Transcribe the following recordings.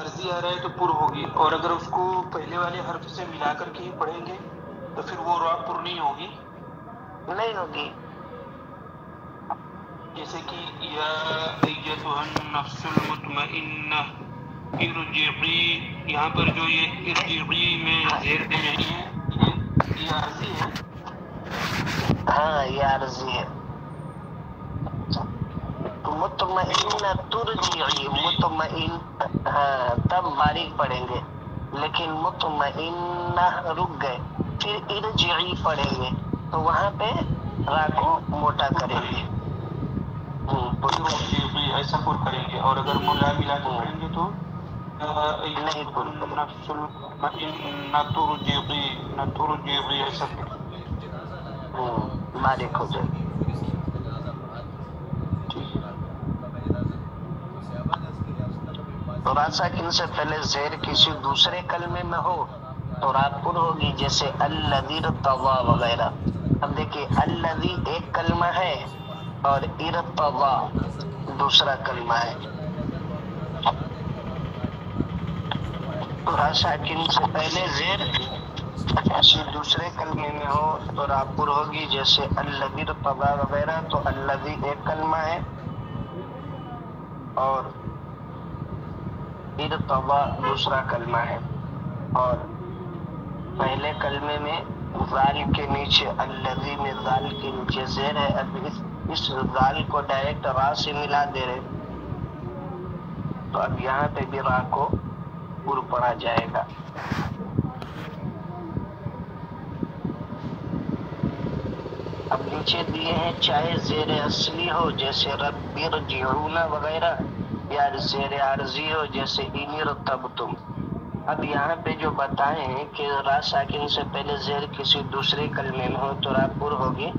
عرضی آ رہا ہے تو پر ہوگی، اور اگر اس کو پہلے والے حرف سے ملا کر کے ہی پڑھیں گے تو پھر وہ را پر نہیں ہوگی، نہیں ہوگی. جیسے کہ یا ایتھا النفس المطمئنہ ارجعی، یہاں پر جو یہ ارجعی میں زیر دے رہی ہے یہ عرضی ہے. ہاں یہ عرضی ہے. مطمئنہ ترجعی، مطمئن ہاں تب باریک پڑھیں گے، لیکن مطمئنہ رک گئے، پھر ارجعی پڑھیں گے تو وہاں پہ را کو موٹا کریں گے. ارجعی ایسا پر کریں گے، اور اگر ملا ملا کے پڑھیں گے تو نہیں ایتھا پر کریں. النفس المطمئنہ ترجعی ایسا پر. باریک ہو جائے. تو را ساکن سے پہلے زیر کسی دوسرے کلمے میں ہو تو را پر ہوگی، جیسے الذی ارتضی وغیرہ. اب دیکھیے الذی ایک کلمہ ہے اور ارتضی دوسرا کلمہ ہے. را ساکن سے پہلے زیر کسی دوسرے کلمے میں ہو تو را پر ہوگی، جیسے الذی ارتضی وغیرہ. تو الذی ایک کلمہ ہے اور ارتضی دوسرا کلمہ ہے، اور پہلے کلمے میں ذال کے نیچے، الذی میں ذال کے نیچے زیر ہے. اب اس ذال کو ڈائریکٹ را سے ملا دے رہے تو اب یہاں پہ بھی را کو پر پڑا جائے گا. اب نیچے دیے ہیں چاہے زیر اصلی ہو جیسے رب ارجعون وغیرہ، یا زیر عارضی ہو جیسے ان ارتبتم. اب یہاں پہ جو بتائے ہیں کہ را ساکن سے پہلے زیر کسی دوسرے کلمے میں ہو تو را پر ہوگی،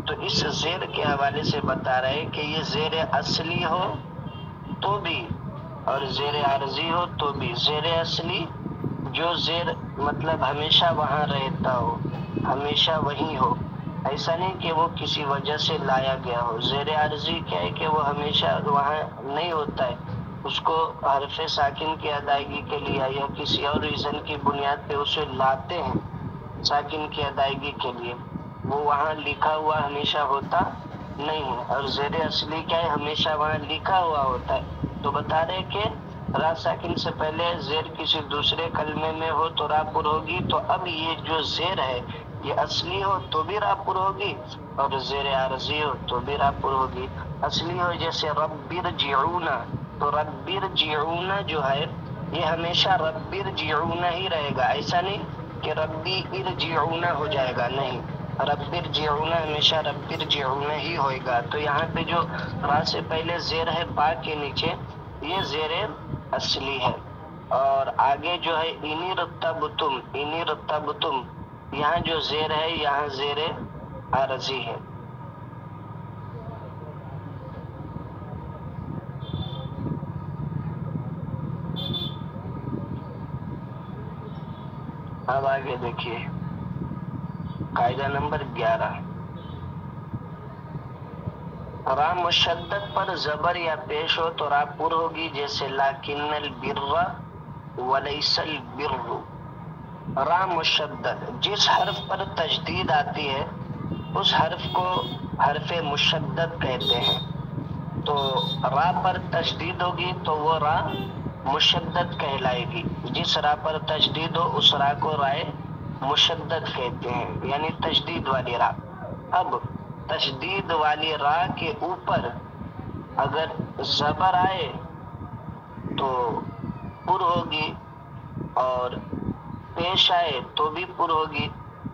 تو اس زیر کے حوالے سے بتا رہے کہ یہ زیر اصلی ہو تو بھی اور زیر عارضی ہو تو بھی. زیر اصلی جو زیر مطلب ہمیشہ وہاں رہتا ہو، ہمیشہ وہیں ہو، ایسا نہیں کہ وہ کسی وجہ سے لایا گیا ہو. زیر عارضی کیا ہے کہ وہ ہمیشہ وہاں نہیں ہوتا ہے، اس کو حرف ساکن کی ادائیگی کے لیے یا کسی اور ریزن کی بنیاد پہ اسے لاتے ہیں ساکن کی ادائیگی کے لیے، وہ وہاں لکھا ہوا ہمیشہ ہوتا نہیں ہے. اور زیر اصلی کیا ہے، ہمیشہ وہاں لکھا ہوا ہوتا ہے. تو بتا رہے کہ را ساکن سے پہلے زیر کسی دوسرے کلمے میں ہو تو را پر ہوگی. تو اب یہ جو زیر ہے یہ اصلی ہو تو بھی را پر ہوگی، اور زیر عارضی ہو تو بھی را پر ہوگی. اصلی ہو جیسے رب ارجعون، تو رب ارجعون جو ہے یہ ہمیشہ رب ارجعون ہی رہے گا. ایسا نہیں کہ ربی ارجعون ہو جائے گا، نہیں، رب ارجعون ہمیشہ رب ارجعون ہی ہوئے گا. تو یہاں پہ جو را سے پہلے زیر ہے با کے نیچے، یہ زیر اصلی ہے. اور آگے جو ہے انی رتبتم، انی رتبتم، یہاں جو زیر ہے یہاں زیر عارضی ہے. اب آگے دیکھیے قاعدہ نمبر 11. را مشدد پر زبر یا پیش ہو تو را پر ہوگی، جیسے لیکن البر ولیس البر. را مشدد جس حرف پر تجدید آتی ہے اس حرف کو حرف مشدد کہتے ہیں. تو را پر تشدید ہوگی تو وہ را مشدد کہلائے گی. جس را پر تشدید ہو اس را کو رائے مشدد کہتے ہیں، یعنی تشدید والی را. اب تشدید والی را کے اوپر اگر زبر آئے تو پر ہوگی، اور پیش آئے تو بھی پر ہوگی،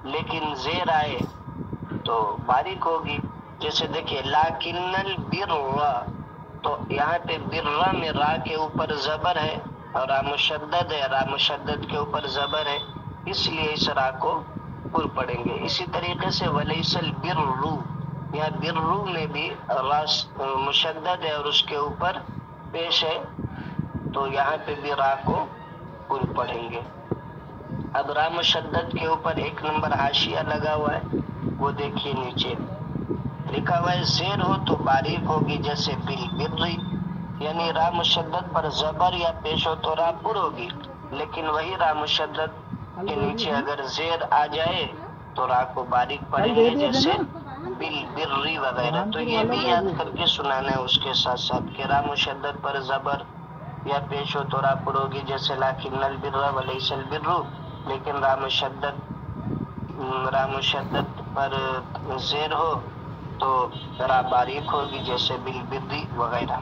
لیکن زیر آئے تو باریک ہوگی. جیسے دیکھیے لیکن البر، تو یہاں پہ بر میں را کے اوپر زبر ہے اور را مشدد ہے، را مشدد کے اوپر زبر ہے، اس لیے اس را کو پر پڑھیں گے. اسی طریقے سے ولیس البر، یا برو میں بھی را مشدد ہے اور اس کے اوپر پیش ہے، تو یہاں پہ بھی را کو پر پڑھیں گے. اب را مشدد کے اوپر ایک نمبر حاشیہ لگا ہوا ہے، وہ دیکھیے نیچے لکھا ہوا ہے زیر ہو تو باریک ہوگی، جیسے بالبر یعنی را مشدد پر زبر یا پیش ہو تو را پر ہوگی، لیکن وہی را مشدد کے نیچے اگر زیر آ جائے تو را کو باریک پڑھیں گے، جیسے بالبری وغیرہ. تو یہ بھی یاد کر کے سنانا ہے اس کے ساتھ ساتھ کہ را مشدد پر زبر یا پیش ہو تو را پر ہوگی، جیسے لاکن البر ولیس البر، لیکن را مشدد پر زیر ہو تو را باریک ہوگی، جیسے بالبری وغیرہ.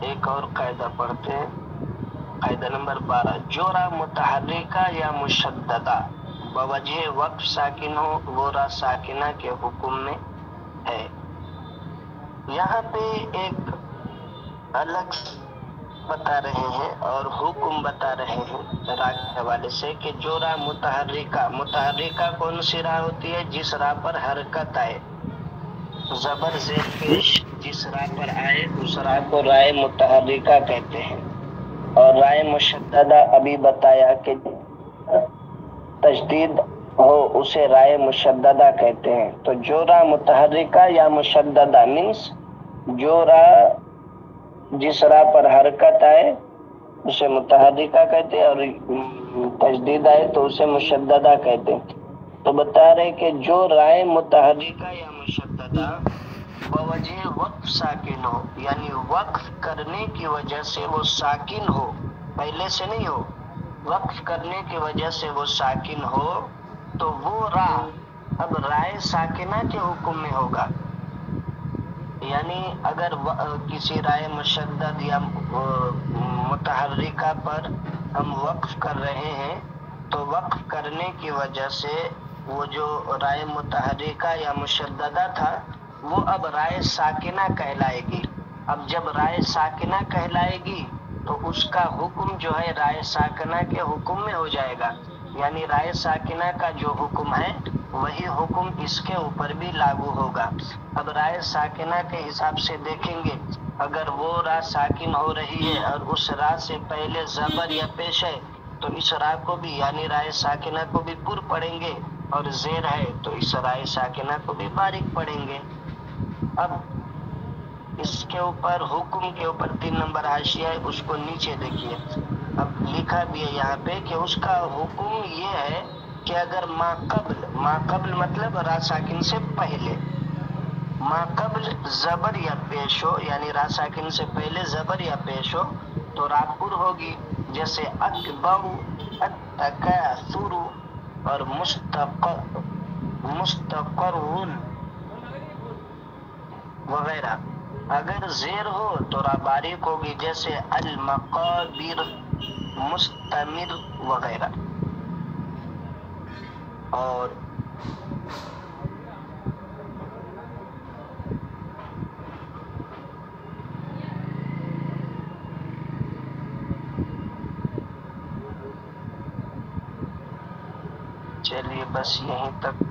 ایک اور قاعدہ پڑھتے ہیں، قاعدہ نمبر 12. جو را متحرکہ یا مشددہ بوجہ وقف ساکن ہو وہ را ساکنہ کے حکم میں ہے. یہاں پہ ایک الگ بتا رہے ہیں اور حکم بتا رہے ہیں را کے حوالے سے کہ جو را متحرکہ کون سی را ہوتی ہے؟ جس را پر حرکت آئے، زبر زیر پیش جس را پر آئے اس را کو رائے متحرکہ کہتے ہیں. اور رائے مشددہ ابھی بتایا کہ تشدید ہو اسے رائے مشددہ کہتے ہیں. تو جو را متحرکہ یا مشددہ مینس جو را جس را پر حرکت آئے اسے متحرکہ کہتے ہیں، اور تشدید آئے تو اسے مشددہ کہتے ہیں. تو بتا رہے کہ جو رائے متحرکہ یا مشددہ بوجہ وقف ساکن ہو، یعنی وقف کرنے کی وجہ سے وہ ساکن ہو، پہلے سے نہیں ہو، وقف کرنے کی وجہ سے وہ ساکن ہو، تو وہ را اب رائے ساکنہ کے حکم میں ہوگا. یعنی اگر کسی رائے مشدد یا متحرکہ پر ہم وقف کر رہے ہیں تو وقف کرنے کی وجہ سے وہ جو رائے متحرکہ یا مشددہ تھا وہ اب رائے ساکنہ کہلائے گی. اب جب رائے ساکنہ کہلائے گی تو اس کا حکم جو ہے رائے ساکنہ کے حکم میں ہو جائے گا. یعنی رائے ساکنہ کا جو حکم ہے وہی حکم اس کے اوپر بھی لاگو ہوگا. اب رائے ساکنہ کے حساب سے دیکھیں گے، اگر وہ را ساکن ہو رہی ہے اور اس را سے پہلے زبر یا پیش ہے تو اس را کو بھی یعنی رائے ساکنہ کو بھی پر پڑھیں گے، اور زیر ہے تو اس رائے ساکنہ کو بھی باریک پڑھیں گے. اب اس کے اوپر حکم کے اوپر 3 نمبر حاشیہ ہے، اس کو نیچے دیکھیے. اب لکھا بھی ہے یہاں پہ کہ اس کا حکم یہ ہے کہ اگر ما قبل مطلب را ساکن سے پہلے، ما قبل زبر یا پیش ہو، یعنی را ساکن سے پہلے زبر یا پیش ہو تو را پر ہوگی، جیسے اکبر، التکاثر اور مستقر وغیرہ. اگر زیر ہو تو را باریک ہوگی، جیسے المقابر، مستمر وغیرہ. اور چلیے بس یہیں تک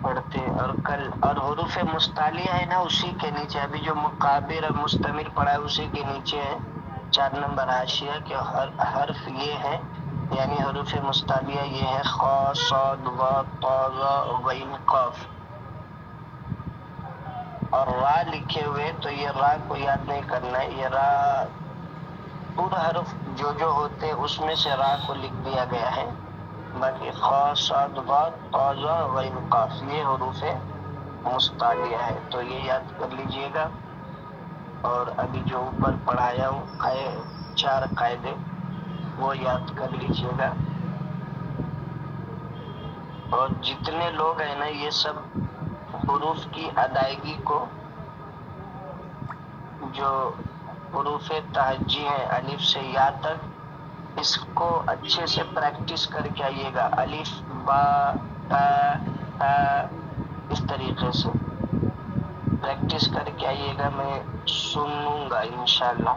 پڑھتے. اور کل اور حروف مستعلیہ ہے نا اسی کے نیچے، ابھی جو مقابر اور مستمر پڑھا ہے اسی کے نیچے ہے 4 نمبر حاشیہ کہ حرف یہ ہے، یعنی حروف مستعلیہ یہ ہے خا، صاد، وا، طا، ظا، غین، قاف. اور را لکھے ہوئے تو یہ را کو یاد نہیں کرنا ہے، یہ را پورا حرف جو ہوتے اس میں سے را کو لکھ دیا گیا ہے. باقی خا، صاد، وا، طا، ظا، غین، قاف یہ حروف مستعلیہ ہے، تو یہ یاد کر لیجئے گا. اور ابھی جو اوپر پڑھایا ہوں 4 قاعدے وہ یاد کر لیجئے گا. اور جتنے لوگ ہیں نا یہ سب حروف کی ادائیگی کو، جو حروف تہجی ہیں الف سے یا تک، اس کو اچھے سے پریکٹس کر کے آئیے گا. الف، با، تا، تا، اس طریقے سے پریکٹس کر کے آئیے گا. میں سنوں گا انشاءاللہ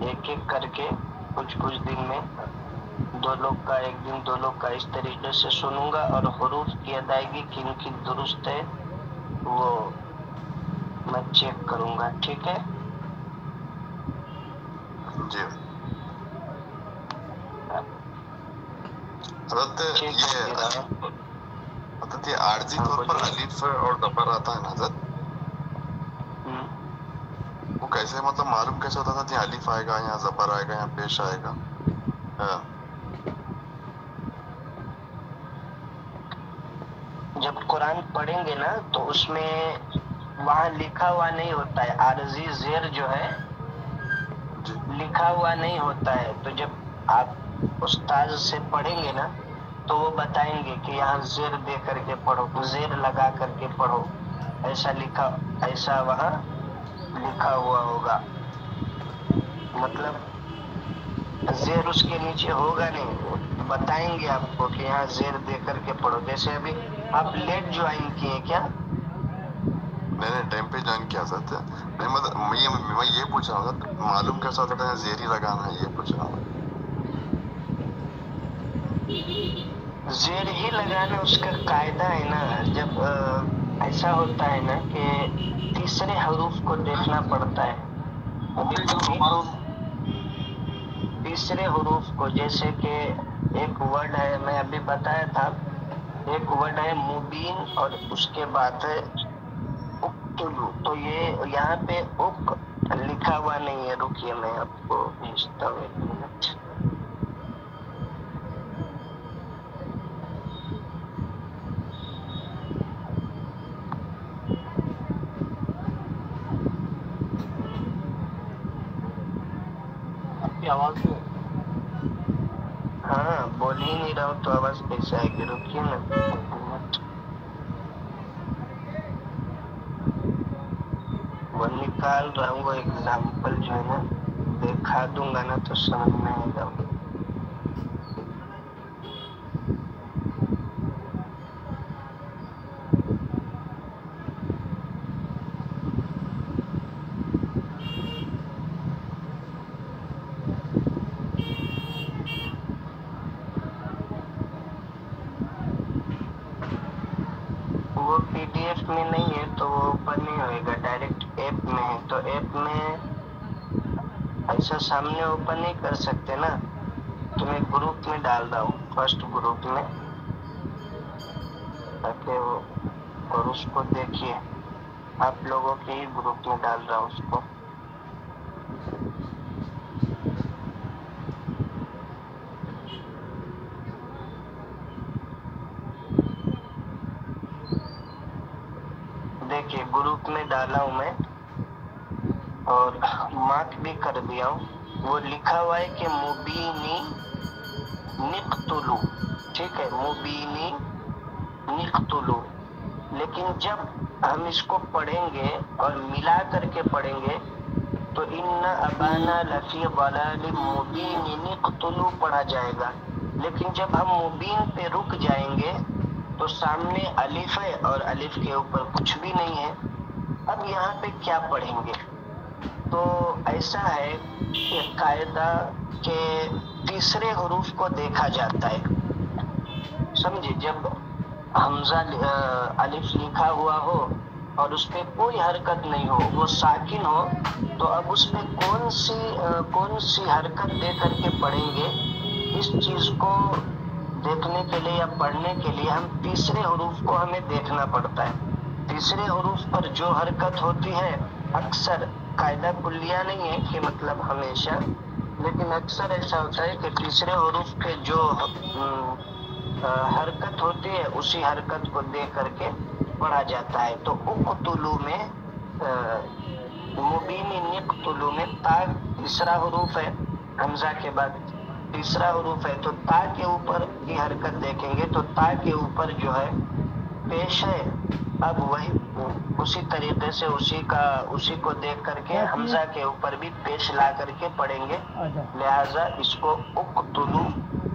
ایک ایک کر کے کچھ دن میں 2 لوگ کا، ایک دن 2 لوگ کا اس طریقے سے سنوں گا. اور حروف کی ادائیگی کن کی درست ہے وہ میں چیک کروں گا. ٹھیک ہے جی. حضرت یہ عارضی طور پر الف اور ظفر آتا ہے نا حضرت، وہ کیسے مطلب معلوم کیسے ہوتا تھا کہ الف آئے گا یا ظفر آئے گا یا پیش آئے گا؟ جب قرآن پڑھیں گے نا تو اس میں وہاں لکھا ہوا نہیں ہوتا ہے، عارضی زیر جو ہے لکھا ہوا نہیں ہوتا ہے، تو جب آپ استاذ سے پڑھیں گے نا تو وہ بتائیں گے کہ یہاں زیر دے کر کے پڑھو، زیر لگا کر کے پڑھو، ایسا لکھا، ایسا وہاں لکھا ہوا ہوگا، مطلب زیر اس کے نیچے ہوگا نہیں، بتائیں گے آپ کو کہ یہاں زیر دے کر کے پڑھو۔ جیسے ابھی آپ لیٹ جوائن کیے کیا؟ نہیں ٹائم پہ جوائن کیا سر، میں یہ پوچھ رہا ہوں معلوم کیسا ہوتا ہے زیر ہی لگانا ہے، یہ پوچھ رہا ہوں۔ زیر ہی لگانا اس کا قاعدہ ہے نا، جب ایسا ہوتا ہے نا کہ تیسرے حروف کو دیکھنا پڑتا ہے، تیسرے حروف کو، جیسے کہ ایک ورڈ ہے، میں ابھی بتایا تھا، ایک ورڈ ہے مبین اور اس کے بعد ہے اقتلو، تو یہ یہاں پہ اق لکھا ہوا نہیں ہے، رکیے میں آپ کو بھیجتا ہوں ایک منٹ۔ آواز ہاں بول ہی نہیں رہا ہوں تو آواز کیسے آئے گی، رکیے نا ایک منٹ، وہ نکال رہا ہوں، وہ ایگزامپل جو ہے نا دکھا دوں گا نا تو سمجھ میں آئے گا۔ وہ پی ڈی ایف میں نہیں ہے تو وہ اوپن نہیں ہوئے گا، ڈائریکٹ ایپ میں ہے، تو ایپ میں ایسا سامنے اوپن نہیں کر سکتے نا، تو میں گروپ میں ڈال رہا ہوں، فرسٹ گروپ میں، تاکہ وہ، اور اس کو دیکھیے، آپ لوگوں کے ہی گروپ میں ڈال رہا ہوں اس کو۔ دیکھیے گروپ میں ڈالا ہوں میں، اور مارک بھی کر دیا ہوں، وہ لکھا ہوا ہے کہ مبینی نقتلو، ٹھیک ہے، مبینی نقتلو، لیکن جب ہم اس کو پڑھیں گے اور ملا کر کے پڑھیں گے تو ان ابانا لفی ضلال مبین نقتلو پڑھا جائے گا، لیکن جب ہم مبین پہ رک جائیں گے تو سامنے الف ہے اور الف کے اوپر کچھ بھی نہیں ہے، اب یہاں پہ کیا پڑھیں گے؟ تو ایسا ہے کہ قاعدہ کہ تیسرے حروف کو دیکھا جاتا ہے، سمجھے، جب حمزہ الف لکھا ہوا ہو اور اس پہ کوئی حرکت نہیں ہو، وہ ساکن ہو، تو اب اس پہ کون سی حرکت دے کر کے پڑھیں گے، اس چیز کو دیکھنے کے لیے یا پڑھنے کے لیے ہم تیسرے حروف کو ہمیں دیکھنا پڑتا ہے۔ تیسرے حروف پر جو حرکت ہوتی ہے، اکثر، قاعدہ کلیہ نہیں ہے کہ مطلب ہمیشہ، لیکن اکثر ایسا ہوتا ہے کہ تیسرے حروف پہ جو حرکت ہوتی ہے اسی حرکت کو دیکھ کر کے پڑھا جاتا ہے۔ تو اقتلو میں، مبین نقتلو میں تا تیسرا حروف ہے، حمزہ کے بعد تیسرا حروف ہے، تو تا کے اوپر کی حرکت دیکھیں گے تو تا کے اوپر جو ہے پیش ہے، اب وہی اسی طریقے سے اسی کو دیکھ کر کے حمزہ کے اوپر بھی پیش لا کر کے پڑھیں گے، لہذا اس کو اقتلو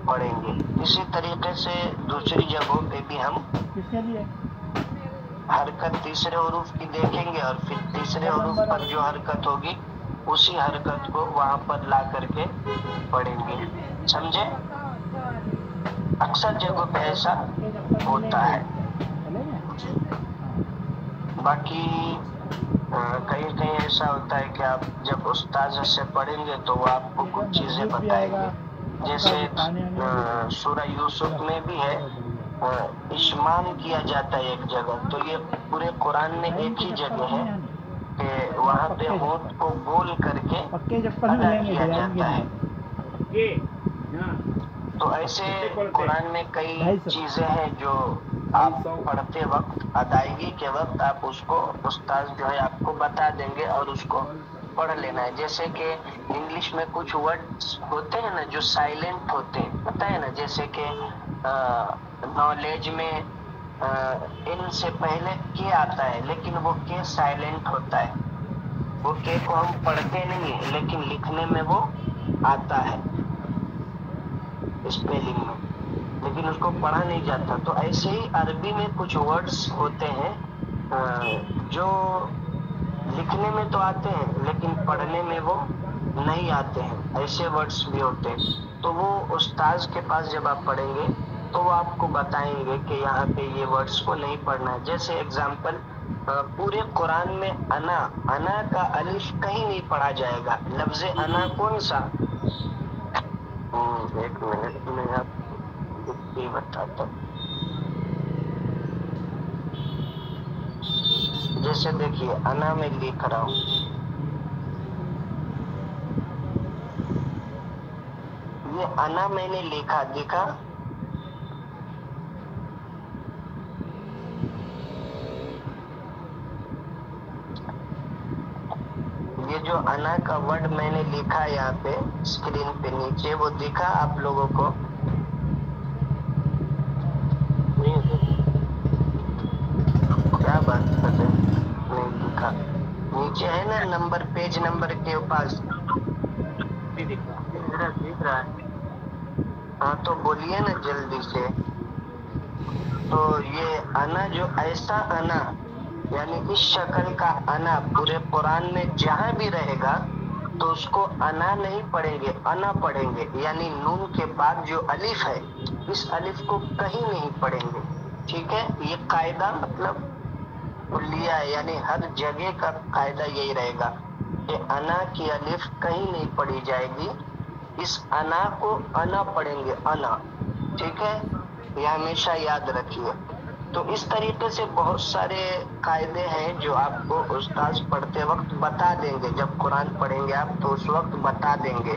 پڑھیں گے۔ اسی طریقے سے دوسری جگہوں پہ بھی ہم حرکت تیسرے حروف کی دیکھیں گے اور پھر تیسرے حروف پر جو حرکت ہوگی اسی حرکت کو وہاں پر لا کر کے پڑھیں گے، سمجھے؟ اکثر جگہوں پہ ایسا ہوتا ہے، باقی کہیں کہیں ایسا ہوتا ہے کہ آپ جب استاذ سے پڑھیں گے تو وہ آپ کو کچھ چیزیں بتائیں گے، جیسے سورہ یوسف میں بھی ہے اشمام کیا جاتا ہے ایک جگہ، تو یہ پورے قرآن میں ایک ہی جگہ ہے کہ وہاں پہ ہونٹ کو گول کر کے ادا کیا جاتا ہے۔ تو ایسے قرآن میں کئی چیزیں ہیں جو آپ پڑھتے وقت، ادائیگی کے وقت آپ اس کو استاد جو ہے آپ کو بتا دیں گے اور اس کو پڑھ لینا ہے۔ جیسے کہ انگلش میں کچھ ورڈز ہوتے ہیں نا جو سائلنٹ ہوتے ہیں، پتہ ہے نا، جیسے کہ نالج میں علم سے پہلے کے آتا ہے لیکن وہ کے سائلنٹ ہوتا ہے، وہ کے کو ہم پڑھتے نہیں ہیں لیکن لکھنے میں وہ آتا ہے اسپیلنگ میں، لیکن اس کو پڑھا نہیں جاتا۔ تو ایسے ہی عربی میں کچھ ورڈز ہوتے ہیں جو لکھنے میں تو آتے ہیں لیکن پڑھنے میں وہ نہیں آتے ہیں، ایسے ورڈز بھی ہوتے ہیں۔ تو وہ استاذ کے پاس جب آپ پڑھیں گے تو وہ آپ کو بتائیں گے کہ یہاں پہ یہ ورڈز کو نہیں پڑھنا ہے۔ جیسے اگزامپل پورے قرآن میں انا کا الف کہیں نہیں پڑھا جائے گا۔ لفظ انا کون سا؟ ایک منٹ میں آپ کو بتاتا ہوں۔ جیسے دیکھیے انا میں لکھ رہا ہوں، یہ انا میں نے لکھا، دیکھا؟ یہ جو انا کا ورڈ میں نے لکھا یہاں پہ اسکرین پہ نیچے، وہ دکھا آپ لوگوں کو؟ کیا بات کر رہے ہیں؟ نہیں دکھا؟ نیچے ہے نا نمبر، پیج نمبر کے پاس دکھ رہا ہے؟ ہاں تو بولیے نا جلدی سے۔ تو یہ انا جو ایسا انا، یعنی اس شکل کا انا پورے قرآن میں جہاں بھی رہے گا تو اس کو انا نہیں پڑھیں گے، انا پڑھیں گے، یعنی نون کے بعد جو الف ہے اس الف کو کہیں نہیں پڑھیں گے، ٹھیک ہے؟ یہ قاعدہ مطلب کلیہ ہے، یعنی ہر جگہ کا قاعدہ یہی رہے گا کہ انا کی الف کہیں نہیں پڑھی جائے گی، اس انا کو انا پڑھیں گے، انا، ٹھیک ہے؟ یہ ہمیشہ یاد رکھیے۔ تو اس طریقے سے بہت سارے قاعدے ہیں جو آپ کو استاذ پڑھتے وقت بتا دیں گے۔ جب قرآن پڑھیں گے آپ تو اس وقت بتا دیں گے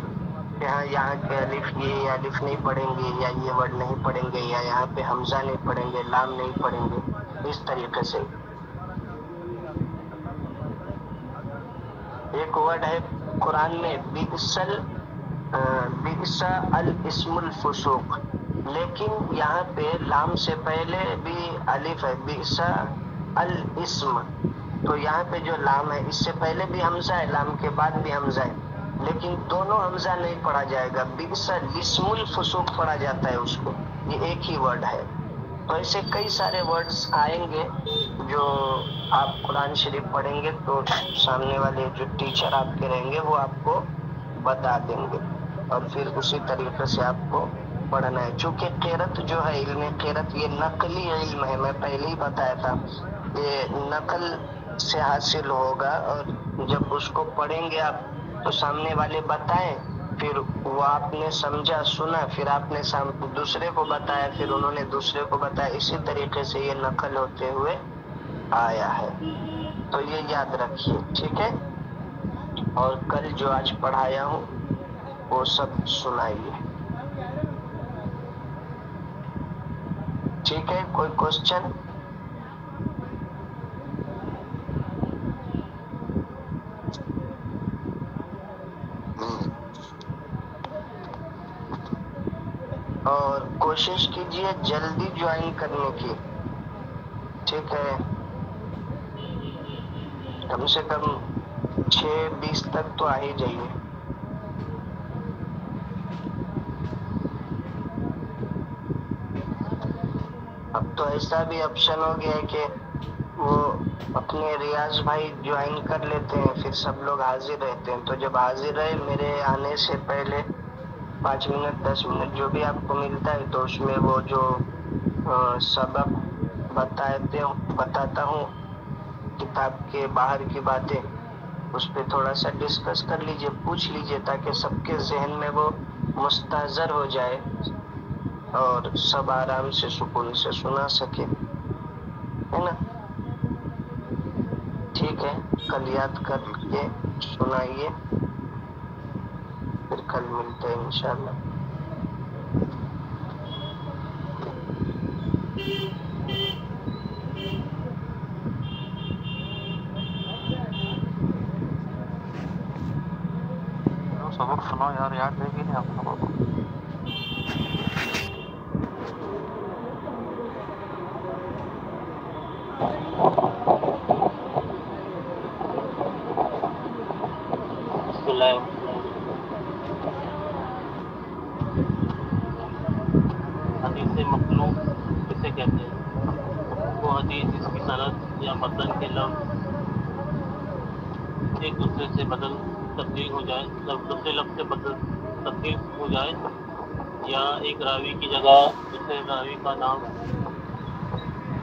کہ ہاں یہاں کے الف یہ الف نہیں پڑھیں گے، یا یہ ورڈ نہیں پڑھیں گے، یا یہاں پہ حمزہ نہیں پڑھیں گے، لام نہیں پڑھیں گے، اس طریقے سے۔ ایک ورڈ ہے قرآن میں بئس الاسم الفسوق، لیکن یہاں پہ لام سے پہلے بھی الف ہے، بئس الاسم، تو یہاں پہ جو لام ہے اس سے پہلے بھی حمزہ ہے، لام کے بعد بھی حمزہ ہے، لیکن دونوں حمزہ نہیں پڑھا جائے گا، بئس الاسم الفسوق پڑھا جاتا ہے اس کو، یہ ایک ہی ورڈ ہے۔ تو ایسے کئی سارے ورڈز آئیں گے جو آپ قرآن شریف پڑھیں گے تو سامنے والے جو ٹیچر آپ کے رہیں گے وہ آپ کو بتا دیں گے، اور پھر اسی طریقے سے آپ کو پڑھنا ہے۔ چونکہ قرأت جو ہے، علم قرأت یہ نقلی علم ہے، میں پہلے ہی بتایا تھا، یہ نقل سے حاصل ہوگا، اور جب اس کو پڑھیں گے آپ تو سامنے والے بتائیں، پھر وہ آپ نے سمجھا سنا، پھر آپ نے دوسرے کو بتایا، پھر انہوں نے دوسرے کو بتایا، اسی طریقے سے یہ نقل ہوتے ہوئے آیا ہے۔ تو یہ یاد رکھیے، ٹھیک ہے؟ اور کل جو آج پڑھایا ہوں وہ سب سنائیے، ٹھیک ہے؟ کوئی کوشچن؟ اور کوشش کیجیے جلدی جوائن کرنے کی، ٹھیک ہے؟ کم سے کم 6:20 تک تو آ ہی جائیے۔ اب تو ایسا بھی آپشن ہو گیا ہے کہ وہ اپنے ریاض بھائی جوائن کر لیتے ہیں، پھر سب لوگ حاضر رہتے ہیں، تو جب حاضر رہے میرے آنے سے پہلے 5 منٹ 10 منٹ جو بھی آپ کو ملتا ہے تو اس میں وہ جو سبق بتاتا ہوں کتاب کے باہر کی باتیں، اس پہ تھوڑا سا ڈسکس کر لیجئے، پوچھ لیجئے، تاکہ سب کے ذہن میں وہ مستحضر ہو جائے اور سب آرام سے سکون سے سنا سکے، ہے نا؟ ٹھیک ہے، کل یاد کر کے سنائیے، پھر کل ملتے ہیں انشاءاللہ۔ سبق سناؤ یار، یاد ہے کہ نہیں آپ لوگوں کو؟ بسم اللہ حدیث مخلوق کسے کہتے ہیں؟ وہ حدیث جس کی سند یا متن کے لفظ ایک دوسرے سے بدل تبدیل ہو جائے، دوسرے لفظ سے بدل تبدیل ہو جائے، یا ایک راوی کی جگہ دوسرے راوی کا نام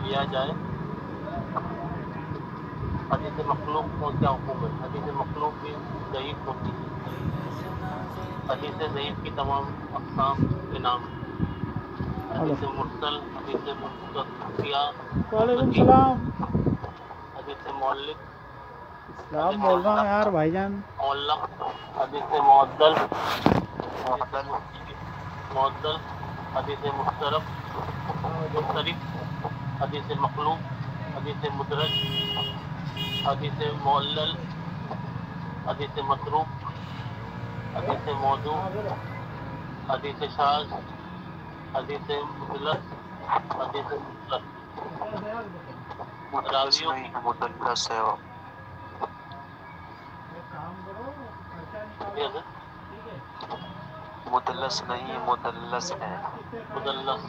لیا جائے۔ حدیث مخلوق کو کیا حکم ہے؟ حدیث مخلوق بھی ضعیف ہوتی ہے۔ حدیث ضعیف کی تمام اقسام کے نام ہیں۔ حدیث مرسل، حدیث منقطع، وعلیکم السلام، حدیث معلق، سلام بول رہا ہوں یار بھائی جان۔ معلق، حدیث معدل، معدل، حدیث مسترب، حدیث مخلوق، حدیث مدرج، حدیث معلل، حدیث متروک، حدیث موضوع، حدیث شاذ، حدیث مدلس، حدیث مطلق۔ راویوں کی مدلس ہے وہ، مدلس نہیں مدلس ہے، مدلس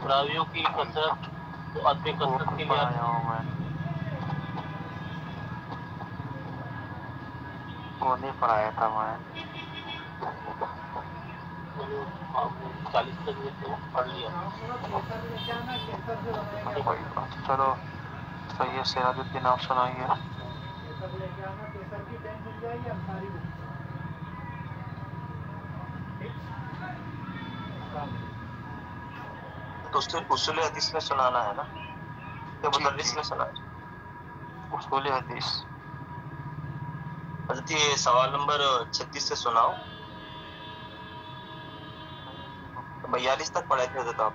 راویوں کی کثرت تو ادبی کثرت کے لیے پڑھایا ہوں میں، وہ نہیں پڑھایا تھا میں، 40 تک پڑھ لیا۔ چلو صحیح ہے، سراج الدین آپ سنائیے۔ تو اصول حدیث میں سنانا ہے نا، یا مدرس میں سنانا؟ اصول حدیث۔ حضرت یہ سوال نمبر 36 سے سناؤ۔ 42 تک پڑھے تھے حضرت آپ،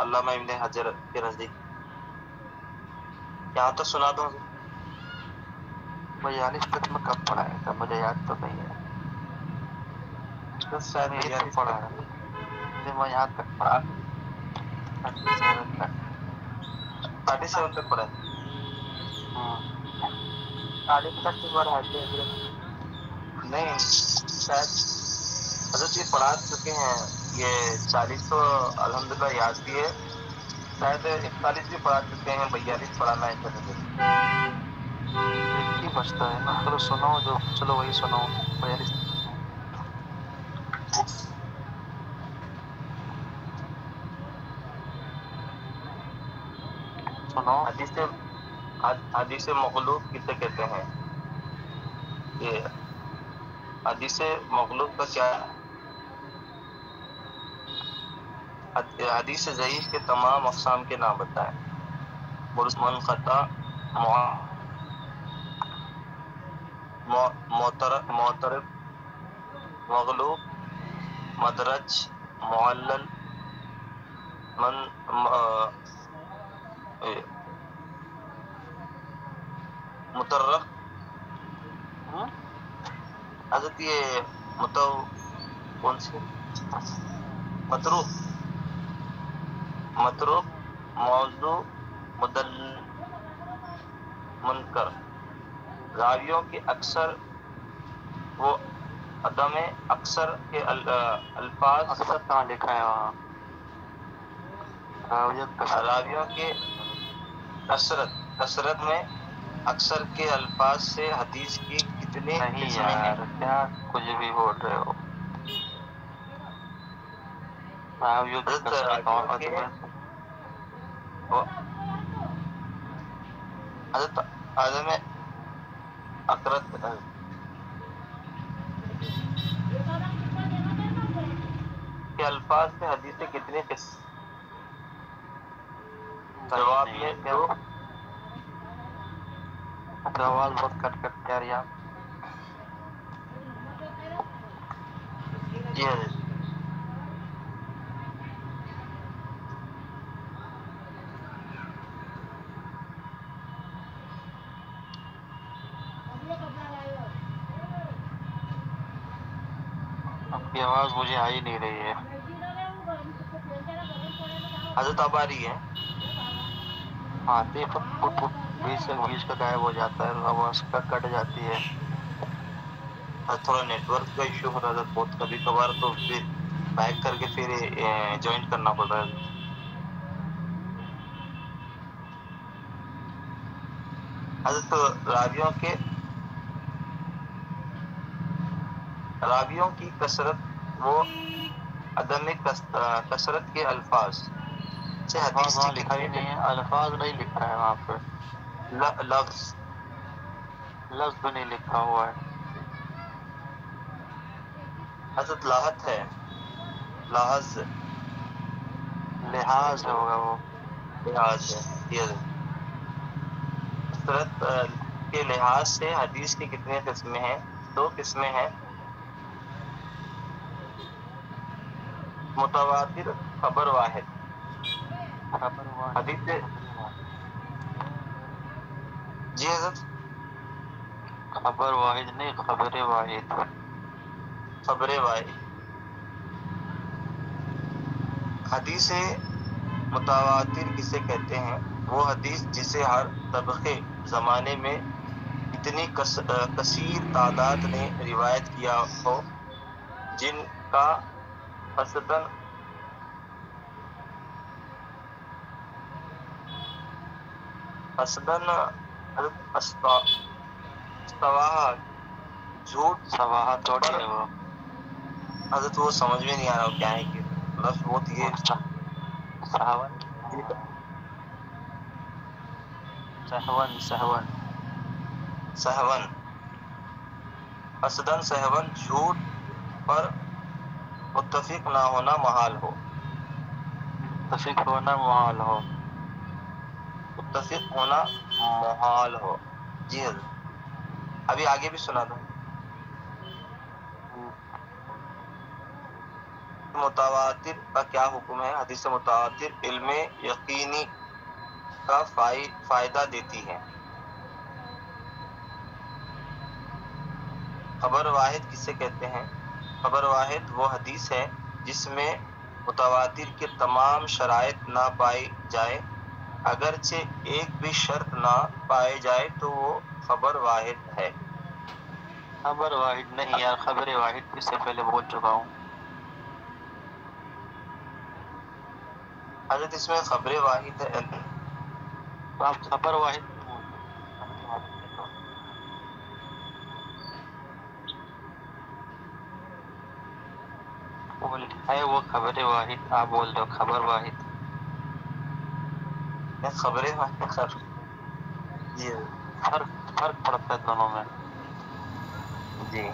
علامہ ابن حجر کے نزدیک، یہاں تک سنا دو۔ 42 تک میں کب پڑھایا تھا مجھے یاد تو نہیں ہے، شاید نہیں تو پڑھا ہے، میں یہاں تک پڑھا 37 تک۔ 37 تک پڑھا ہے، 40 تک کی پڑھا ہے نہیں، شاید حضرت یہ پڑھا چکے ہیں، یہ 40 تو الحمدللہ یاد بھی ہے، شاید 41 بھی پڑھا چکے ہیں، 42 پڑھانا ہے حضرت۔ ایک ہی بچتا ہے نا، چلو سناؤ جو، چلو وہی سناؤ 42۔ سناؤ۔ حدیث مخلوق کسے کہتے ہیں؟ یہ حدیث مخلوق کا کیا؟ حدیث ضعیف کے تمام اقسام کے نام بتائیں۔ منقطع، معترب، مغلوب، مدرج، معلل، مترق۔ حضرت یہ کون سی؟ متروک، موضوع، منکر۔ راویوں کے اکثر وہ عدم اکثر کے الفاظ، اکثر کہاں لکھا ہے وہاں؟ راویوں کے کثرت میں اکثر کے الفاظ سے حدیث کی کتنے نہیں قسمیں ہیں؟ یار کیا کچھ بھی بول رہے ہو، راویوں کی کثرت اور حضرت عدم اکثرت کے الفاظ سے حدیث سے کتنے قسم؟ جواب یہ دو. آواز بہت کٹ کٹ کے آ رہی ہے آپ. جی حضرت. آپ کی آواز مجھے آ ہی نہیں رہی ہے. حضرت اب آ رہی ہے؟ ہاں دیکھو بیچ سے بیچ کا غائب ہو جاتا ہے, آواز کا کٹ جاتی ہے. تھوڑا نیٹ ورک کا ایشو ہو رہا ہے بہت کبھی کبھار, تو پھر بیک کر کے پھر جوائن کرنا پڑ رہا ہے. حضرت راویوں کی کثرت و عدم کثرت کے الفاظ سے حدیث وہاں کی لکھا ہی نہیں ہے, الفاظ نہیں لکھا ہے وہاں پہ, لفظ لفظ بھی نہیں لکھا ہوا ہے. حضرت لاحت ہے, لاحظ لحاظ ہوگا وہ. لحاظ ہے. یہ کثرت کے لحاظ سے حدیث کی کتنی قسمیں ہیں؟ 2 قسمیں ہیں. متواتر, خبر واحد. خبر واحد, حدیث خبر واحد, جی حضرت, خبر واحد نہیں, خبر واحد. خبر واحد. حدیث متواتر کسے کہتے ہیں؟ وہ حدیث جسے ہر طبقے زمانے میں اتنی کثیر تعداد نے روایت کیا ہو جن کا قصداً استواہ جھوٹ. سواہا تھوڑی ہے وہ. حضرت وہ سمجھ میں نہیں آ رہا کیا ہے کہ لفظ بہت یہ سہون, سہون, سہون, سہون, قصداً سہون جھوٹ پر متفق نہ ہونا محال ہو. متفق ہونا محال ہو. متفق ہونا محال ہو. جی حضرت, ابھی آگے بھی سنا دو. متواتر کا کیا حکم ہے؟ حدیث متواتر علم یقینی کا فائدہ دیتی ہے. خبر واحد کسے کہتے ہیں؟ خبر واحد وہ حدیث ہے جس میں متواتر کے تمام شرائط نہ پائی جائے, اگرچہ ایک بھی شرط نہ پائے جائے تو وہ خبر واحد ہے. خبر واحد نہیں یار, خبر واحد اس سے پہلے بول چکا ہوں. حضرت اس میں خبر واحد ہے. تو آپ خبر واحد کیوں بول رہے ہیں؟ خبر واحد ہے تو وہ لکھا ہے وہ خبر واحد, آپ بول رہے ہو خبر واحد. خبر واحد. جی فرق پڑتا ہے دونوں میں. جی.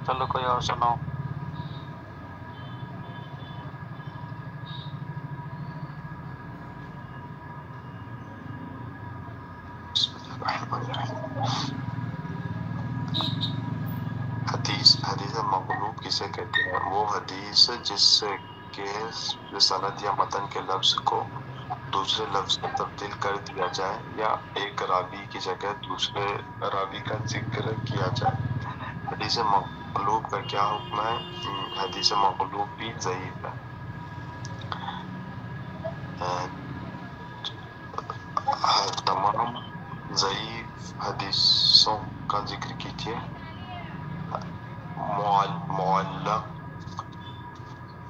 چلو کوئی اور سناؤ. حدیث مقلوب کسے کہتے ہیں؟ وہ حدیث جس کے سند یا متن کے لفظ کو دوسرے لفظ میں تبدیل کر دیا جائے یا ایک راوی کی جگہ دوسرے راوی کا ذکر کیا جائے. حدیث مقلوب کا کیا حکم ہے؟ حدیث مقلوب بھی ضعیف ہے. تمام ضعیف حدیثوں کا ذکر کیجیے.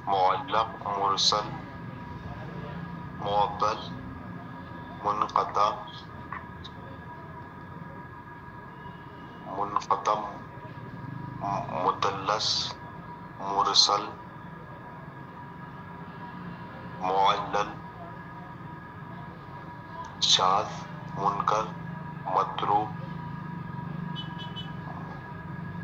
معلق, مرسل, معضل, منقطع, منقطع, مدلس, مرسل, معلل, شاذ, منکر, متروک,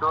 2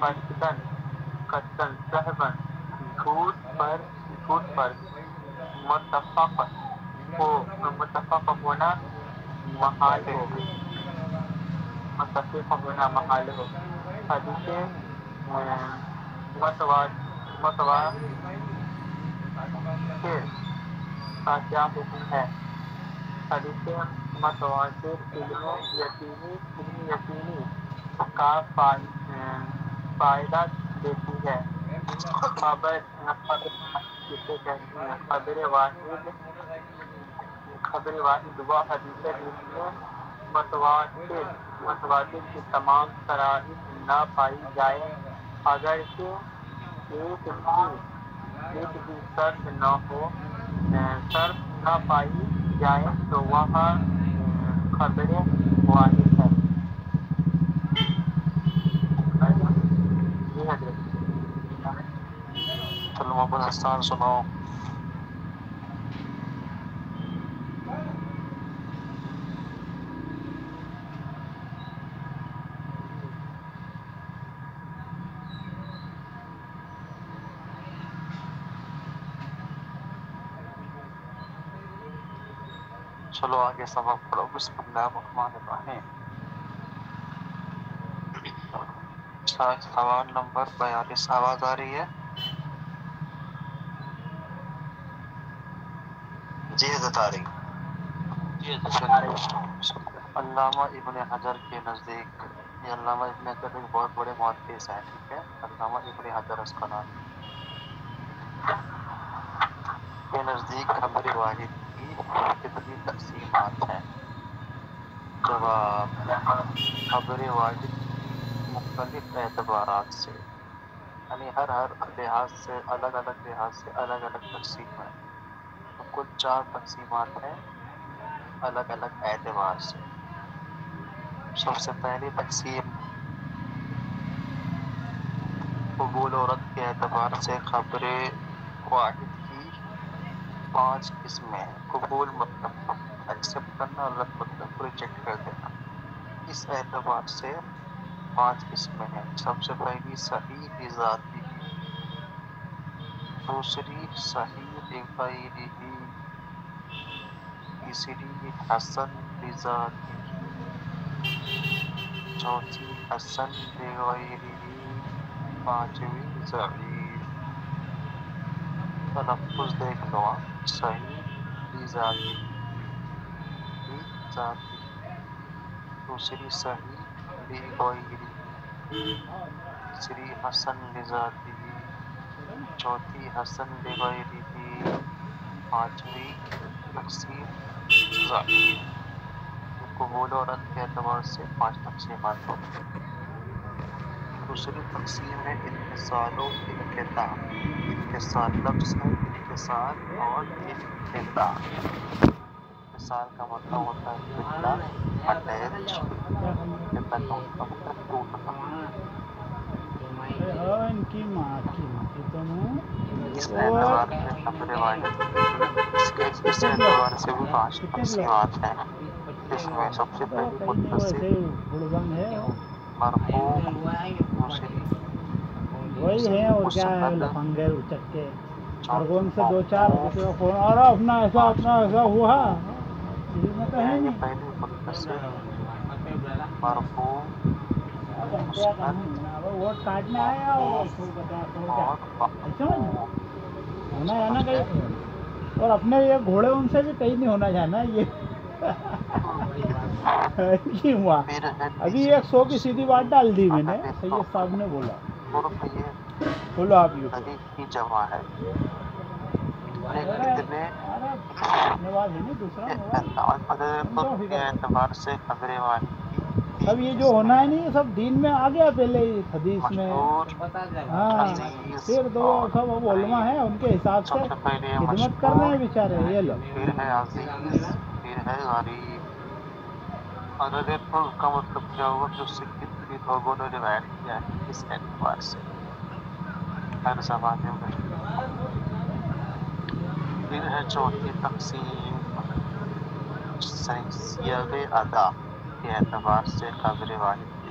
قصدن قصدن صحبن جھوٹ پر متفق ہونا محال ہو حدیث متواتر کا کیا حکم ہے؟ حدیث متواتر علم یقینی کا فائدہ دیتی ہے۔ خبر کسے کہتے ہیں؟ خبر واحد وہ حدیث جس میں متواتر کی تمام شرائط نہ پائی جائے، اگرچہ ایک بھی شرط نہ پائی جائے تو وہ خبر واحد ہے۔ جی حضرت چلو محمد حسان سناؤ۔ چلو آگے سبق پڑھو۔ بسم اللہ الرحمن الرحیم۔ سوال نمبر 42 آواز آ رہی ہے؟ جی حضرت آ رہی۔ علامہ ابن حجر کے نزدیک، یہ علامہ ابن حجر ایک بہت بڑے محدث ہیں، ٹھیک ہے، علامہ ابن حجر اسقلانی کے نزدیک خبر واحد کی کتنی تقسیمات ہیں؟ جواب: خبر واحد مختلف اعتبارات سے، یعنی ہر لحاظ سے الگ الگ تقسیم ہے، تو کل 4 تقسیمات ہیں الگ الگ اعتبار سے۔ سب سے پہلی تقسیم قبول و رد کے اعتبار سے خبر واحد کی 5 قسمیں ہیں۔ قبول مطلب ایکسیپٹ کرنا، اور رد مطلب ریجیکٹ کر دینا۔ اس اعتبار سے 5 قسمیں ہیں۔ سب سے پہلی صحیح بذاتی، دوسری صحیح بغیرہ، تیسری حسن بذاتی، چوتھی حسن بغیرہ، پانچویں ضعیف۔ تلفظ دیکھ لو، صحیح بذاتی، دوسری صحیح بغیرہ، تیسری حسن بذاتی، چوتھی حسن بغیرہ، پانچویں تقسیم ضعیف۔ قبول و رد کے اعتبار سے 5 تقسیمات ہوتی ہیں۔ دوسری تقسیم ہے اتصال و انقطاع۔ اتصال لفظ ہے اتصال اور انقطاع۔ اتصال کا مطلب ہوتا ہے جڑنا، اٹیچ، انقطاع کا مطلب ہوتا ہے ٹوٹنا۔ ان کی ماں کی اس اعتبار سے خبر واحد اس اعتبار سے بھی 5 تقسیمات ہیں۔ اس میں سب سے پہلی متصل، مرفوع، دوسری وہی ہے اور کیا ہے لفنگے اچکے ارگون سے 2-4 فون اور اپنا ایسا ہوا اس میں تو ہے نہیں۔ پہلی متصل، مرفوع، ووٹ کاٹنے آیا اور ہونا جانا کہیں، اور اپنے یہ گھوڑے ان سے بھی کہیں نہیں ہونا جانا یہ ہوا۔ ابھی 100 کی سیدھی بات ڈال دی میں نے، سید صاحب نے بولا۔ بولو آپ یہ کی جمع ہے۔ اعتبار سے خبر واحد اب یہ جو ہونا ہے نہیں سب دین میں آ گیا پہلے حدیث میں، ہاں پھر تو سب اب علماء ہیں ان کے حساب سے خدمت کر رہے ہیں بیچارے یہ لوگ۔ پھر ہے عزیز، پھر ہے غریب۔ عدد کا مطلب کیا ہوگا جو اس سے کتنی لوگوں نے روایت کیا ہے اس اعتبار سے ہر زمانے میں۔ پھر ہے چوتھی تقسیم صیغ ادا کے اعتبار سے خبر واحد کی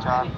4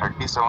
37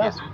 10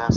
10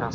10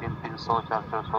300 400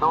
2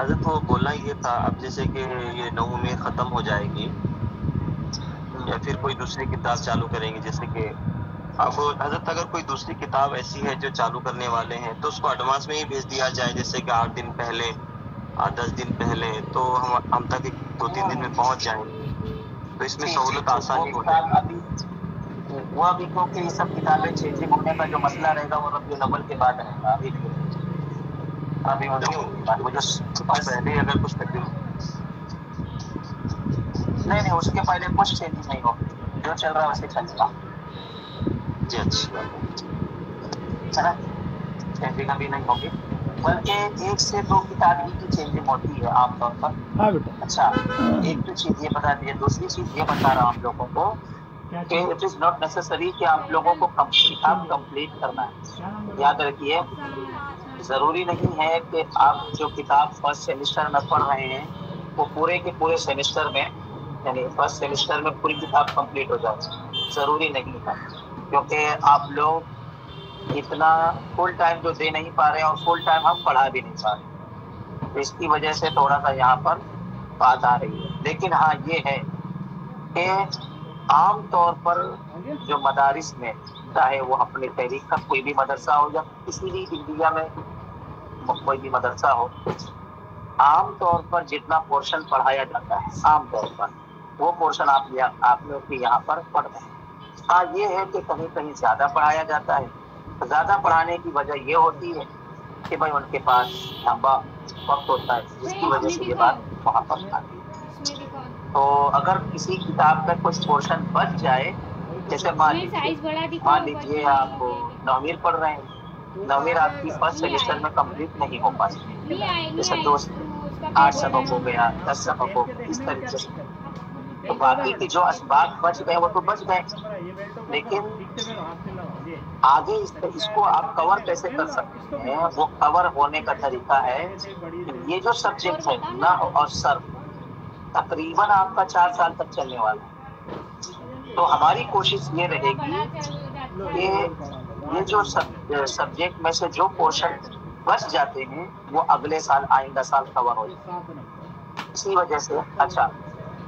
حضرت وہ بولنا یہ تھا، اب جیسے کہ یہ 9 ختم ہو جائے گی یا پھر کوئی دوسری کتاب چالو کریں گے، جیسے کہ اب حضرت اگر کوئی دوسری کتاب ایسی ہے جو چالو کرنے والے ہیں تو اس کو ایڈوانس میں ہی بھیج دیا جائے، جیسے کہ 8 دن پہلے 10 دن پہلے، تو ہم تک 2-3 دن میں پہنچ جائیں، تو اس میں سہولت آسانی ہو جائے گی۔ وہ ابھی کیونکہ یہ سب کتابیں چینجنگ ہونے کا جو مسئلہ رہے گا وہ ربیع الاول کے بعد رہے گا، ابھی پہلے اگر کچھ تکلیف نہیں اس کے پہلے کچھ چینجنگ نہیں ہوگی، جو چل رہا ہے ویسے چلے گا، جی اچھی بات ہے نا، چینجنگ ابھی نہیں ہوگی، بلکہ 1 سے 2 کتاب ہی کی چینجنگ ہوتی ہے عام طور پر۔ ہاں بیٹا، اچھا ایک تو چیز یہ بتا دیجیے، دوسری چیز یہ بتا رہا ہوں آپ لوگوں کو کہ اٹ از ناٹ نیسسری کہ آپ لوگوں کو کتاب کمپلیٹ کرنا ہے۔ یاد رکھیے ضروری نہیں ہے کہ آپ جو کتاب فرسٹ سیمسٹر میں پڑھ رہے ہیں وہ پورے کے پورے سیمسٹر میں، یعنی فرسٹ سیمسٹر میں پوری کتاب کمپلیٹ ہو جائے، ضروری نہیں ہے، کیونکہ آپ لوگ اتنا فل ٹائم جو دے نہیں پا رہے ہیں اور فل ٹائم ہم پڑھا بھی نہیں پا رہے، تو اس کی وجہ سے تھوڑا سا یہاں پر بات آ رہی ہے۔ لیکن ہاں یہ ہے کہ عام طور پر جو مدارس میں، چاہے وہ اپنی تحریک کا کوئی بھی مدرسہ ہو یا کسی بھی انڈیا میں کوئی بھی مدرسہ ہو، عام طور پر جتنا پورشن پڑھایا جاتا ہے عام طور پر وہ پورشن آپ لوگ کے یہاں پر پڑھ رہے ہیں۔ ہاں یہ ہے کہ کہیں کہیں زیادہ پڑھایا جاتا ہے، زیادہ پڑھانے کی وجہ یہ ہوتی ہے کہ بھائی ان کے پاس لمبا وقت ہوتا ہے، جس کی وجہ سے یہ بات وہاں پر آتی ہے۔ تو اگر کسی کتاب کا کچھ پورشن بچ جائے، جیسے مان لیجیے آپ 9 پڑھ رہے ہیں، 9 آپ کی فرسٹ سیمسٹر میں کمپلیٹ نہیں ہو پائی، جیسے 8 سبق ہو گیا، 10 سبق ہو گیا، اس طریقے سے، تو باقی کے جو اسباق بچ گئے وہ تو بچ گئے، لیکن آگے اس کو آپ کور کیسے کر سکتے ہیں؟ وہ کور ہونے کا طریقہ ہے کہ یہ جو سبجیکٹ ہے نحو اور صرف تقریباً آپ کا 4 سال تک چلنے والا ہے، تو ہماری کوشش یہ رہے گی کہ یہ جو سبجیکٹ میں سے جو پورشن بچ جاتے ہیں وہ اگلے سال آئندہ سال کور ہو جائے، اسی وجہ سے۔ اچھا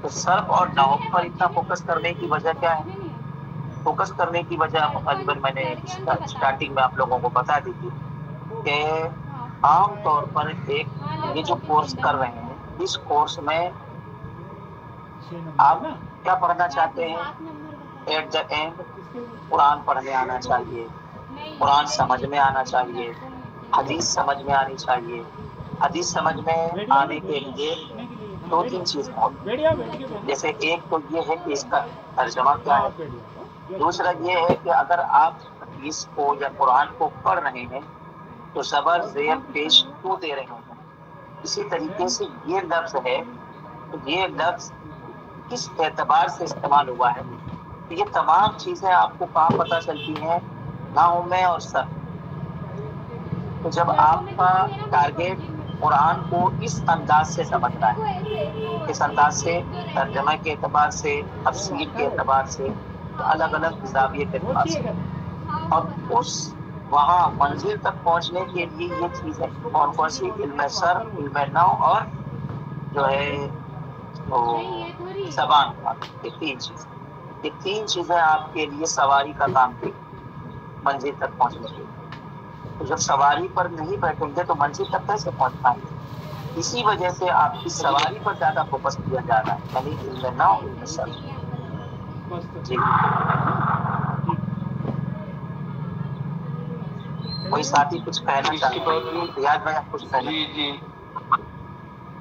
تو صرف اور نحو پر اتنا فوکس کرنے کی وجہ کیا ہے؟ فوکس کرنے کی وجہ غالباً میں نے اسٹارٹنگ میں آپ لوگوں کو بتا دی تھی کہ عام طور پر یہ جو کورس کر رہے ہیں، اس کورس میں آپ کیا پڑھنا چاہتے ہیں؟ ایٹ دا اینڈ قرآن پڑھنے آنا چاہیے، قرآن سمجھ میں آنا چاہیے، حدیث سمجھ میں آنی چاہیے۔ حدیث سمجھ میں آنے کے لیے 2-3 چیزیں ہوتی ہیں، جیسے ایک تو یہ ہے کہ اس کا ترجمہ کیا ہے، دوسرا یہ ہے کہ اگر آپ حدیث کو یا قرآن کو پڑھ رہے ہیں تو زبر زیر پیش کیوں دے رہے ہیں، اسی طریقے سے یہ لفظ ہے تو یہ لفظ کس اعتبار سے استعمال ہوا ہے، یہ تمام چیزیں آپ کو کہاں پتہ چلتی ہیں؟ نحو میں اور صرف۔ تو جب آپ کا ٹارگیٹ قرآن کو اس انداز سے سمجھنا ہے، اس انداز سے ترجمہ کے اعتبار سے، تفسیر کے اعتبار سے، الگ الگ زاویے کے اعتبار سے، اور اس وہاں منزل تک پہنچنے کے لیے یہ چیزیں کون کون سی؟ علم صرف، علم نحو اور جو ہے زبان کا، یہ 3 چیزیں آپ کے لیے سواری کا کام کی منزل تک پہنچنے کے لیے۔ تو جب سواری پر نہیں بیٹھیں گے تو منزل تک کیسے پہنچ پائیں گے؟ اسی وجہ سے آپ کی سواری پر زیادہ فوکس کیا جا رہا ہے، یعنی علم نحو، علم صرف۔ جی کوئی ساتھی کچھ کہنا چاہتے ہیں؟ ریاض بھائی آپ کچھ کہنا؟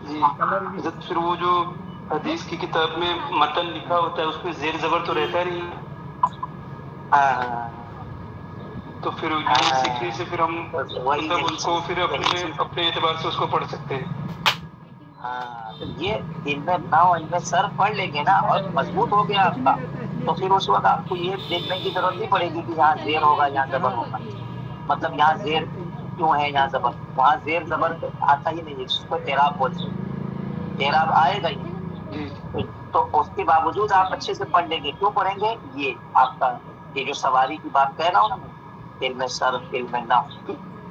جی حضرت پھر وہ جو حدیث کی کتاب میں متن لکھا ہوتا ہے اس میں زیر زبر تو رہتا نہیں، تو پھر سیکھنے سے پھر ہم مطلب اس کو پھر اپنے اعتبار سے اس کو پڑھ سکتے ہیں۔ یہ علم نحو علم صرف پڑھ لیں گے نا اور مضبوط ہو گیا آپ کا، تو پھر اس وقت آپ کو یہ دیکھنے کی ضرورت نہیں پڑے گی کہ یہاں زیر ہوگا یہاں زبر ہوگا، مطلب یہاں زیر کیوں ہے یہاں زبر، وہاں زیر زبر آتا ہی نہیں ہے، جس کو اعراب بولتے ہیں، اعراب آئے گا ہی، تو اس کے باوجود آپ اچھے سے پڑھ لیں گے۔ کیوں پڑھیں گے؟ یہ آپ کا یہ جو سواری کی بات کہہ رہا ہوں نا میں، علم صرف، علم نحو،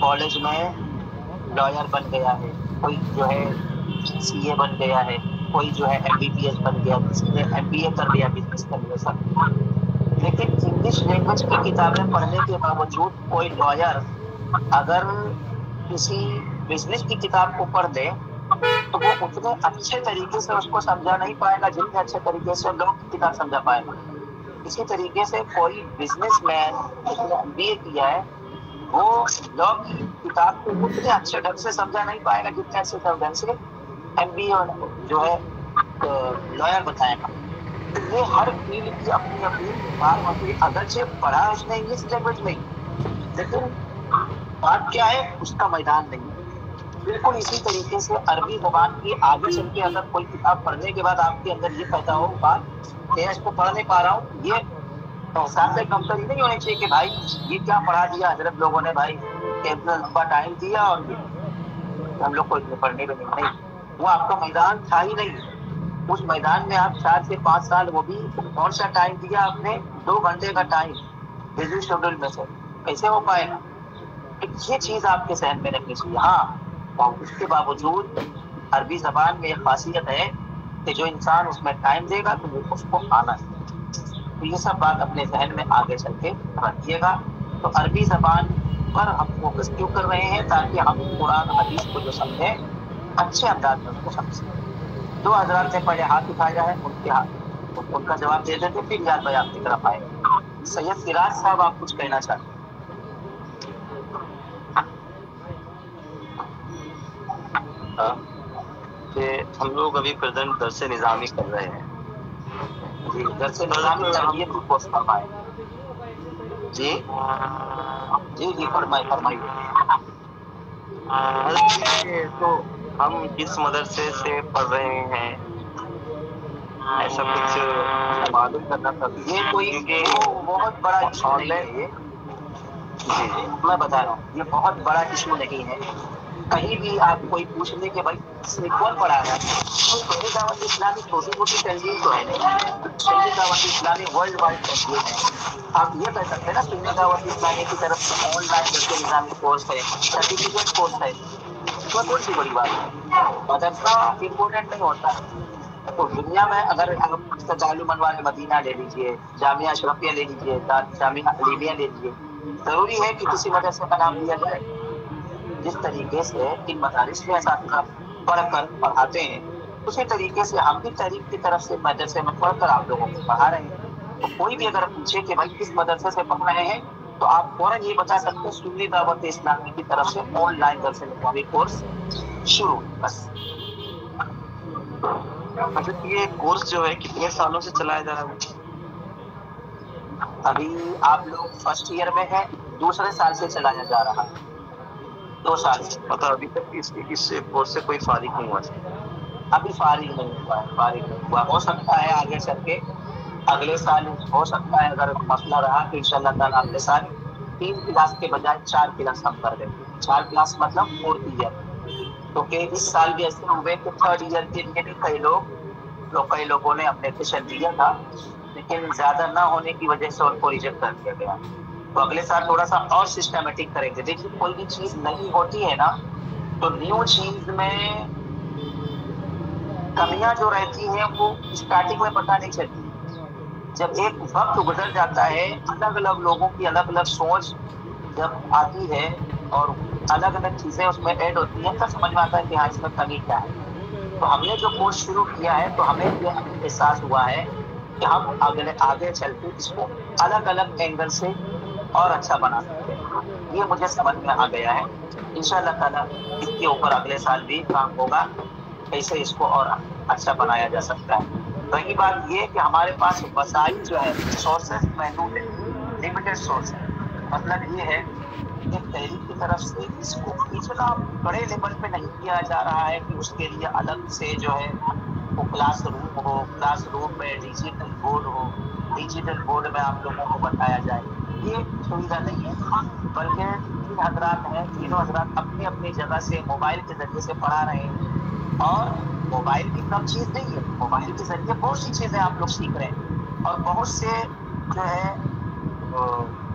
کالج میں لائر بن گیا ہے، کوئی جو ہے CA بن گیا ہے، کوئی جو ہے MBBS بن گیا، کسی نے MBA کر لیا بزنس کا لیا سب. لیکن انگلش لینگویج کی کتابیں پڑھنے کے باوجود کوئی لائر اگر کسی بزنس کی کتاب کو پڑھ دے تو وہ اتنے اچھے طریقے سے اس کو سمجھا نہیں پائے گا جتنے اچھے طریقے سے لوگ کی کتاب سمجھا پائے گا. اسی طریقے سے کوئی بزنس مین جس نے MBA کیا ہے وہ لا کی کتاب کو اتنے اچھے ڈھنگ سے سمجھا نہیں پائے گا جتنے اچھے ڈھنگ سے MBA جو ہے لائر بتائے گا. یہ ہر فیلڈ کی اپنی اپنی بات ہوتی ہے. اگرچہ پڑھا اس نے انگلش لینگویج میں، لیکن بات کیا ہے اس کا میدان نہیں. بالکل اسی طریقے سے عربی زبان کی آگے چل کے اگر کوئی کتاب پڑھنے کے بعد آپ کے اندر یہ پیدا ہو بات کہ اس کو پڑھ نہیں پا رہا ہوں، یہ احساس سے کمتری نہیں ہونی چاہیے کہ بھائی یہ کیا پڑھا دیا حضرت لوگوں نے، بھائی کہ اتنا لمبا ٹائم دیا اور ہم لوگ کو اتنے پڑھنے میں نہیں. وہ آپ کا میدان تھا ہی نہیں. اس میدان میں آپ 4 سے 5 سال وہ بھی کون سا ٹائم دیا آپ نے؟ 2 گھنٹے کا ٹائم بزی شیڈول میں سے کیسے ہو پائے گا؟ یہ چیز آپ کے ذہن میں رکھنی چاہیے. ہاں، اور اس کے باوجود عربی زبان میں ایک خاصیت ہے کہ جو انسان اس میں ٹائم دے گا تو وہ اس کو آنا ہے. تو یہ سب بات اپنے ذہن میں آگے چل کے رکھیے گا. تو عربی زبان پر ہم فوکس کیوں کر رہے ہیں؟ تاکہ ہم قرآن حدیث کو جو سمجھیں اچھے انداز میں اس کو سمجھیں. 2 حضرات نے پہلے ہاتھ اٹھایا ہے، ان کا جواب دے دیتے پھر یاد بھائی آپ کی طرف آئے. سید سراج صاحب آپ کچھ کہنا چاہتے ہیں؟ کہ ہم لوگ ابھی پریزنٹ درس نظامی کر رہے ہیں. جی، درس نظامی تربیت کی کوشش فرمائے. جی جی فرمائیے. تو ہم کس مدرسے سے پڑھ رہے ہیں ایسا کچھ معلوم کرنا تھا. یہ کوئی بہت بڑا ایشو نہیں ہے. جی میں بتا رہا ہوں، یہ بہت بڑا ایشو نہیں ہے. کہیں بھی آپ کوئی پوچھ لیں کہ بھائی اس نے کون پڑھا ہے، سنی دعوت اسلامی چھوٹی موٹی تنظیم تو ہے نہیں. سنی دعوت اسلامی ورلڈ وائڈ تنظیم ہے. آپ یہ کہہ سکتے ہیں نا سنی دعوت اسلامی کی طرف سے آن لائن درس نظامی کورس ہے، سرٹیفکیٹ کورس ہے. اس میں کون سی بڑی بات ہے؟ مدرسہ امپورٹنٹ نہیں ہوتا. تو دنیا میں اگر آپ دارالعلوم انوار مدینہ لے لیجیے، جامعہ اشرفیہ لے لیجیے، جامعہ علیمیہ لے لیجیے، ضروری ہے کہ کسی مدرسے کا نام لیا جائے. جس طریقے سے ان مدارس میں اساتذہ پڑھ کر پڑھاتے ہیں اسی طریقے سے ہم بھی تحریک کی طرف سے مدرسے میں پڑھ کر آپ لوگوں کو پڑھا رہے ہیں. تو کوئی بھی اگر پوچھے کہ بھائی کس مدرسے سے پڑھ رہے ہیں تو آپ فوراً یہ بتا سکتے ہیں سنی دعوت اسلامی کی طرف سے آن لائن درس نظامی کورس شروع. بس یہ کورس جو ہے کتنے سالوں سے چلایا جا رہا ہے؟ ابھی آپ لوگ فرسٹ ایئر میں ہیں، دوسرے سال سے چلایا جا رہا ہے. 2 سال سے. مطلب ابھی تک اس کورس سے کوئی فارغ نہیں ہوا؟ ابھی فارغ نہیں ہوا. ہو سکتا ہے آگے چل کے اگلے سال ہو سکتا ہے، اگر مسئلہ رہا تو انشاءاللہ تعالیٰ اگلے سال 3 کلاس کے بجائے 4 کلاس ہم کر دیں. 4 کلاس مطلب 4th ایئر. کیونکہ اس سال بھی ایسے ہوئے کہ 3rd ایئر کے لیے بھی کئی لوگوں نے اپلیکیشن دیا تھا، لیکن زیادہ نہ ہونے کی وجہ سے ان کو ریجیکٹ کر دیا گیا. تو اگلے سال تھوڑا سا اور سسٹمیٹک کریں گے. دیکھیے کوئی بھی چیز نئی ہوتی ہے نا تو نیو چیز میں کمیاں جو رہتی ہیں وہ اسٹارٹنگ میں پتہ نہیں چلتی. جب ایک وقت گزر جاتا ہے، الگ الگ لوگوں کی الگ الگ سوچ جب آتی ہے اور الگ الگ چیزیں اس میں ایڈ ہوتی ہیں تب سمجھ میں آتا ہے کہ ہاں اس میں کمی کیا ہے. تو ہم نے جو کورس شروع کیا ہے تو ہمیں یہ احساس ہوا ہے کہ ہم آگے چل کے اس کو الگ الگ اینگل سے اور اچھا بنا سکتے ہیں. یہ مجھے سمجھ میں آ گیا ہے. انشاءاللہ تعالیٰ اس کے اوپر اگلے سال بھی کام ہوگا کیسے اس کو اور اچھا بنایا جا سکتا ہے. رہی بات یہ کہ ہمارے پاس وسائل جو ہے سورسز محدود ہے، لمیٹڈ سورس ہے. مطلب یہ ہے کہ تحریک کی طرف سے اس کو اتنا بڑے لیول پہ نہیں کیا جا رہا ہے کہ اس کے لیے الگ سے جو ہے وہ کلاس روم ہو، کلاس روم میں ڈیجیٹل بورڈ ہو، ڈیجیٹل بورڈ میں آپ لوگوں کو بتایا جائے. یہ سویدھا نہیں ہے، بلکہ 3 حضرات ہیں، تینوں حضرات اپنی اپنی جگہ سے موبائل کے ذریعے سے پڑھا رہے ہیں. اور موبائل بھی کم چیز نہیں ہے، موبائل کے ذریعے بہت سی چیزیں آپ لوگ سیکھ رہے ہیں اور بہت سے جو ہے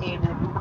READ,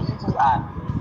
READER,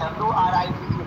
WRIT,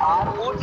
WROT,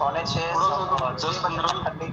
5:45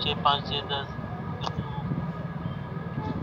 6, 5, 6, 10